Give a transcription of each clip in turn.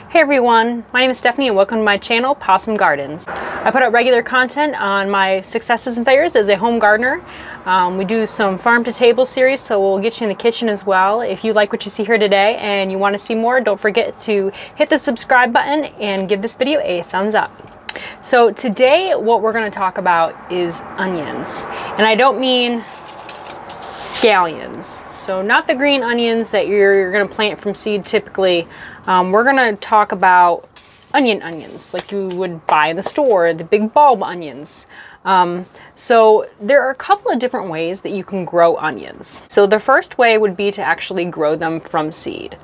Hey everyone, my name is Stephanie and welcome to my channel, Possum Gardens. I put out regular content on my successes and failures as a home gardener. We do some farm to table series, so we'll get you in the kitchen as well. If you like what you see here today and you want to see more, don't forget to hit the subscribe button and give this video a thumbs up. So today what we're going to talk about is onions, and I don't mean scallions. So not the green onions that you're going to plant from seed typically. We're going to talk about onions like you would buy in the store, the big bulb onions. So there are a couple of different ways that you can grow onions. So the first way would be to actually grow them from seed.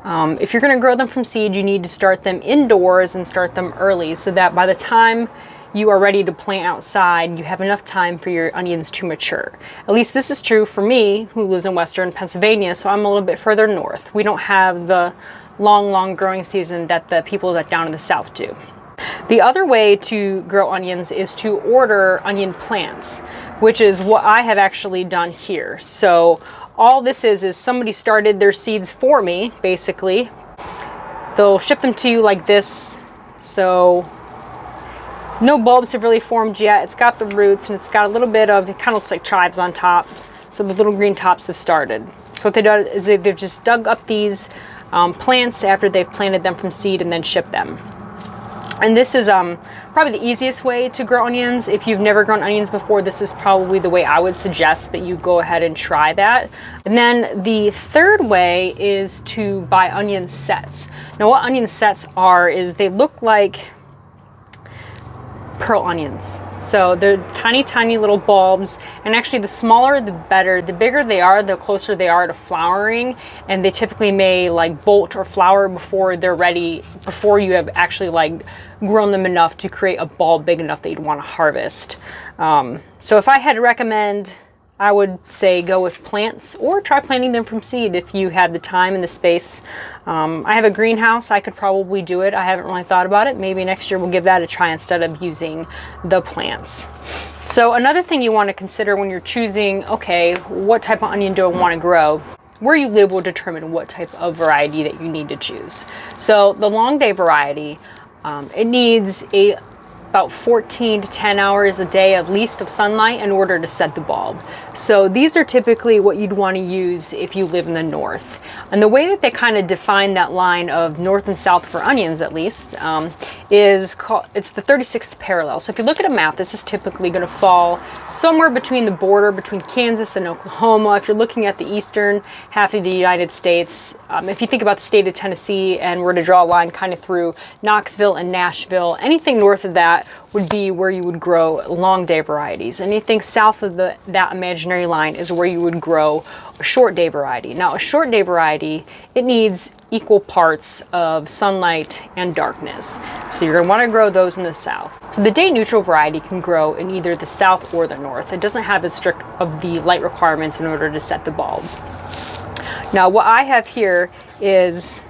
If you're going to grow them from seed, you need to start them indoors and start them early so that by the time you are ready to plant outside, you have enough time for your onions to mature. At least this is true for me, who lives in Western Pennsylvania, so I'm a little bit further north. We don't have the long growing season that the people that down in the south do. The other way to grow onions is to order onion plants, which is what I have actually done here. So all this is somebody started their seeds for me, basically. They'll ship them to you like this. So no bulbs have really formed yet. It's got the roots and it's got a little bit of, it kind of looks like chives on top. So the little green tops have started. So what they've done is they've just dug up these plants after they've planted them from seed and then shipped them. And this is probably the easiest way to grow onions. If you've never grown onions before, this is probably the way I would suggest that you go ahead and try that. And then the third way is to buy onion sets. Now what onion sets are is they look like pearl onions. So they're tiny little bulbs, and actually the smaller the better. The bigger they are, the closer they are to flowering, and they typically may like bolt or flower before they're ready, before you have actually like grown them enough to create a bulb big enough that you'd want to harvest. So if I had to recommend, I would say go with plants or try planting them from seed if you had the time and the space. I have a greenhouse. I could probably do it. I haven't really thought about it. Maybe next year we'll give that a try instead of using the plants. So another thing you want to consider when you're choosing, okay, what type of onion do I want to grow? Where you live will determine what type of variety that you need to choose. So the long day variety, it needs about 14 to 10 hours a day at least of sunlight in order to set the bulb. So these are typically what you'd want to use if you live in the north. And the way that they kind of define that line of north and south for onions, at least, is called, it's the 36th parallel. So if you look at a map, this is typically going to fall somewhere between the border between Kansas and Oklahoma. If you're looking at the eastern half of the United States, if you think about the state of Tennessee and were to draw a line kind of through Knoxville and Nashville, anything north of that would be where you would grow long day varieties. Anything south of that imaginary line is where you would grow a short day variety. Now a short day variety, it needs equal parts of sunlight and darkness. So you're going to want to grow those in the south. So the day neutral variety can grow in either the south or the north. It doesn't have as strict of the light requirements in order to set the bulb. Now what I have here is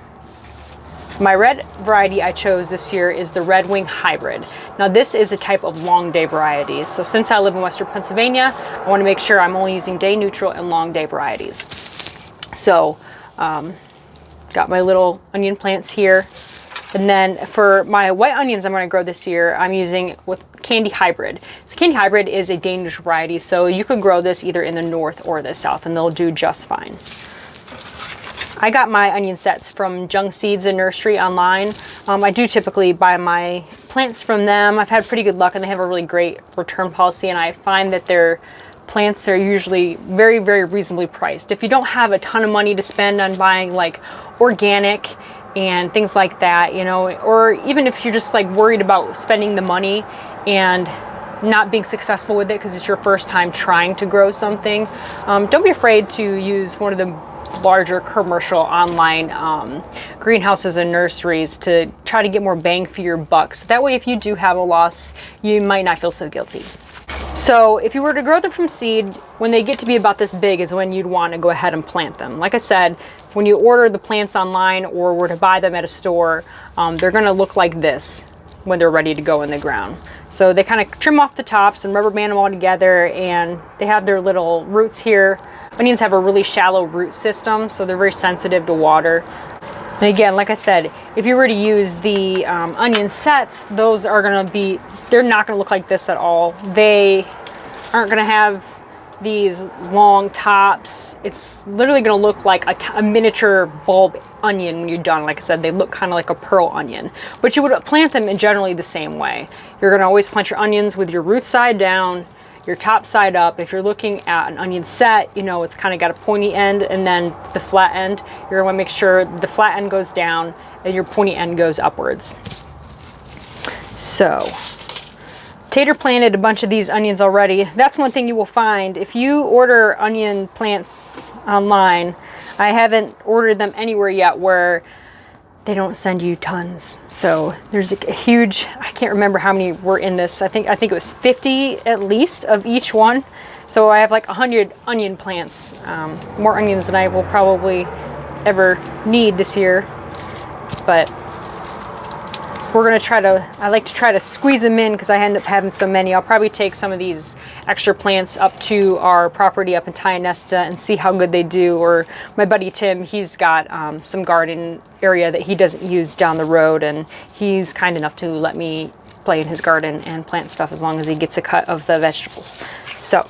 my red variety I chose this year is the Red Wing Hybrid. Now this is a type of long day variety. So since I live in Western Pennsylvania, I want to make sure I'm only using day neutral and long day varieties. So got my little onion plants here. And then for my white onions I'm going to grow this year, I'm using with Candy Hybrid. So Candy Hybrid is a day neutral variety, so you could grow this either in the north or the south and they'll do just fine. I got my onion sets from Jung Seeds and Nursery online. I do typically buy my plants from them. I've had pretty good luck and they have a really great return policy, and I find that their plants are usually very reasonably priced. If you don't have a ton of money to spend on buying like organic and things like that, you know, or even if you're just like worried about spending the money and not being successful with it because it's your first time trying to grow something, don't be afraid to use one of the larger commercial online greenhouses and nurseries to try to get more bang for your buck. So that way if you do have a loss, you might not feel so guilty. So if you were to grow them from seed, when they get to be about this big is when you'd want to go ahead and plant them. Like I said, when you order the plants online or were to buy them at a store, they're going to look like this when they're ready to go in the ground. So they kind of trim off the tops and rubber band them all together, and they have their little roots here. Onions have a really shallow root system, so they're very sensitive to water. And again, like I said, if you were to use the onion sets, those are gonna be, they're not gonna look like this at all. They aren't gonna have these long tops. It's literally gonna look like a miniature bulb onion when you're done. Like I said, they look kind of like a pearl onion, but you would plant them in generally the same way. You're gonna always plant your onions with your root side down, your top side up. If you're looking at an onion set, you know, it's kind of got a pointy end and then the flat end. You're gonna wanna make sure the flat end goes down and your pointy end goes upwards. So, Tater planted a bunch of these onions already. That's one thing you will find. If you order onion plants online, I haven't ordered them anywhere yet where they don't send you tons. So there's a huge, I can't remember how many were in this. I think it was 50 at least of each one. So I have like 100 onion plants, more onions than I will probably ever need this year. But we're gonna try to, I like to try to squeeze them in because I end up having so many. I'll probably take some of these extra plants up to our property up in Tionesta and see how good they do. Or my buddy Tim, he's got some garden area that he doesn't use down the road, and he's kind enough to let me play in his garden and plant stuff as long as he gets a cut of the vegetables. So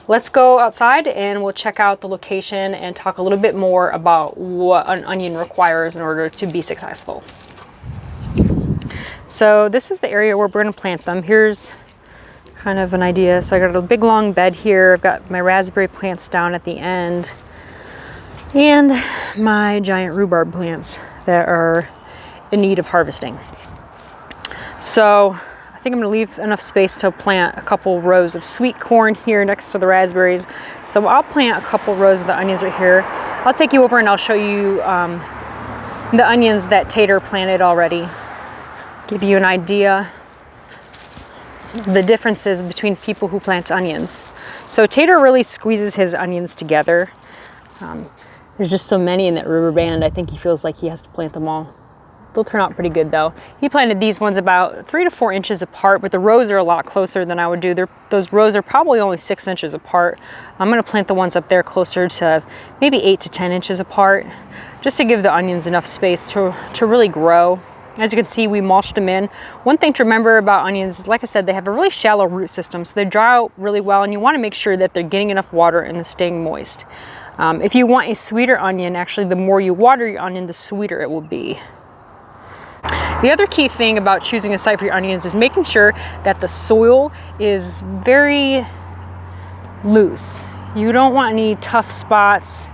let's go outside and we'll check out the location and talk a little bit more about what an onion requires in order to be successful. So this is the area where we're going to plant them. Here's kind of an idea. So I got a big long bed here. I've got my raspberry plants down at the end and my giant rhubarb plants that are in need of harvesting. So I think I'm going to leave enough space to plant a couple rows of sweet corn here next to the raspberries. So I'll plant a couple rows of the onions right here. I'll take you over and I'll show you the onions that Tater planted already. Give you an idea of the differences between people who plant onions. So Tater really squeezes his onions together. There's just so many in that rubber band, I think he feels like he has to plant them all. They'll turn out pretty good though. He planted these ones about 3 to 4 inches apart, but the rows are a lot closer than I would do. Those rows are probably only 6 inches apart. I'm gonna plant the ones up there closer to maybe 8 to 10 inches apart, just to give the onions enough space to really grow. As you can see, we mulched them in. One thing to remember about onions, like I said, they have a really shallow root system, so they dry out really well, and you want to make sure that they're getting enough water and staying moist. If you want a sweeter onion, actually, the more you water your onion, the sweeter it will be. The other key thing about choosing a site for your onions is making sure that the soil is very loose. You don't want any tough spots,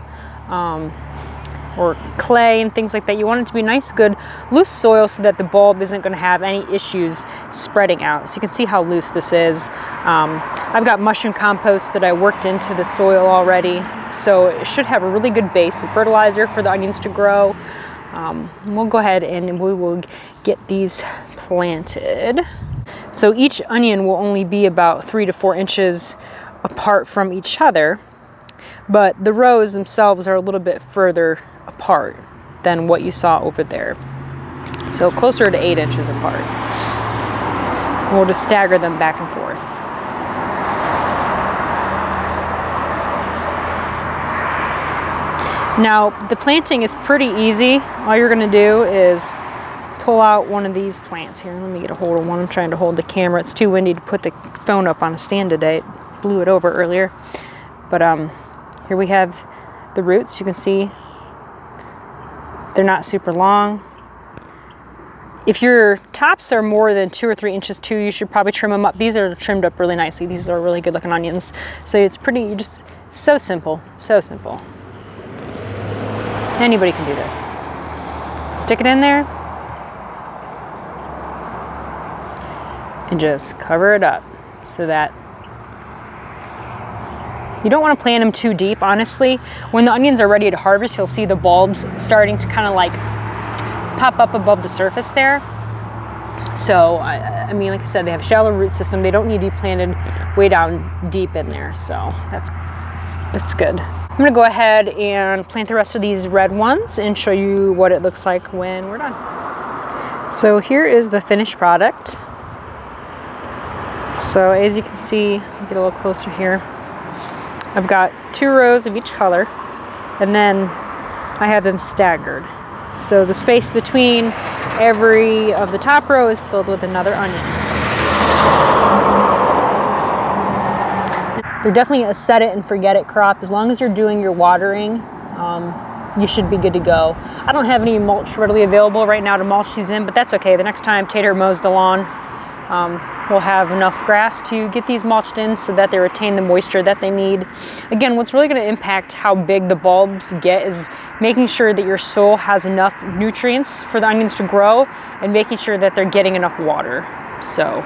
or clay and things like that. You want it to be nice, good, loose soil so that the bulb isn't going to have any issues spreading out. So you can see how loose this is. I've got mushroom compost that I worked into the soil already, so it should have a really good base of fertilizer for the onions to grow. We'll go ahead and we will get these planted. So each onion will only be about 3 to 4 inches apart from each other, but the rows themselves are a little bit further apart than what you saw over there. So closer to 8 inches apart. And we'll just stagger them back and forth. Now, the planting is pretty easy. All you're gonna do is pull out one of these plants here. Let me get a hold of one. I'm trying to hold the camera. It's too windy to put the phone up on a stand today. It blew it over earlier. But here we have the roots. You can see they're not super long. If your tops are more than 2 or 3 inches too, you should probably trim them up. These are trimmed up really nicely. These are really good looking onions. So it's pretty, just so simple, so simple. Anybody can do this. Stick it in there and just cover it up so that you don't want to plant them too deep, honestly. When the onions are ready to harvest, you'll see the bulbs starting to kind of like pop up above the surface there. So, I mean, like I said, they have a shallow root system. They don't need to be planted way down deep in there. So that's good. I'm gonna go ahead and plant the rest of these red ones and show you what it looks like when we're done. So here is the finished product. So as you can see, get a little closer here. I've got 2 rows of each color, and then I have them staggered. So the space between every of the top row is filled with another onion. They're definitely a set it and forget it crop. As long as you're doing your watering, you should be good to go. I don't have any mulch readily available right now to mulch these in, but that's okay. The next time Tater mows the lawn, we'll have enough grass to get these mulched in so that they retain the moisture that they need. Again, what's really going to impact how big the bulbs get is making sure that your soil has enough nutrients for the onions to grow and making sure that they're getting enough water. So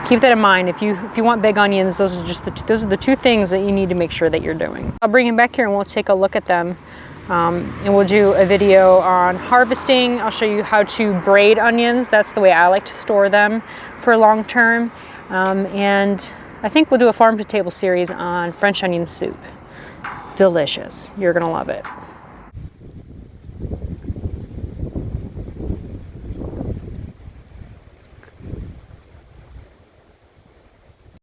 keep that in mind. If you want big onions, those are the two things that you need to make sure that you're doing. I'll bring them back here and we'll take a look at them. And we'll do a video on harvesting. I'll show you how to braid onions. That's the way I like to store them for long term. And I think we'll do a farm to table series on French onion soup. Delicious. You're gonna love it.